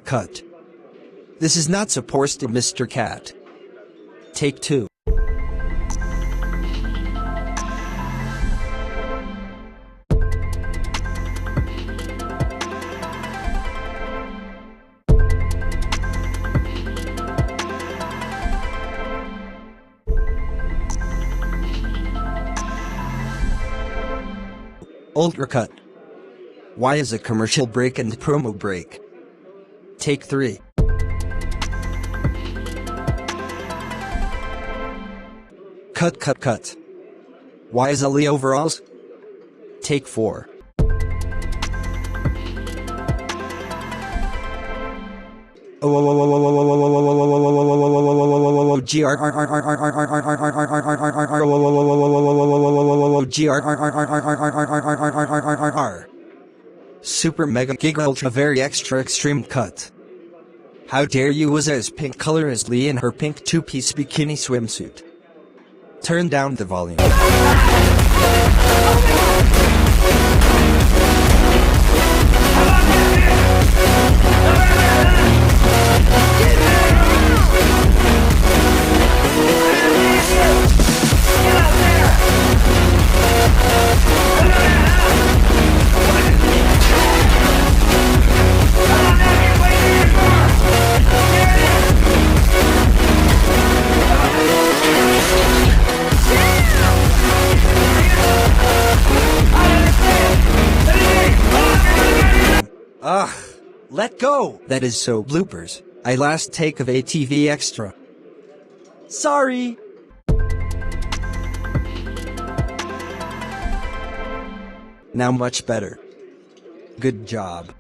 Cut. This is not supposed to, Mr. Cat. Take 2. Ultra cut. Why is a commercial break and promo break? Take 3. Cut. Why is Ali overalls? Take 4. Super mega giga ultra very extra extreme cut. How dare you was as pink color as Lee in her pink 2-piece bikini swimsuit. Turn down the volume. Let go! That is so bloopers. I last take of ATV extra. Sorry! Now much better. Good job.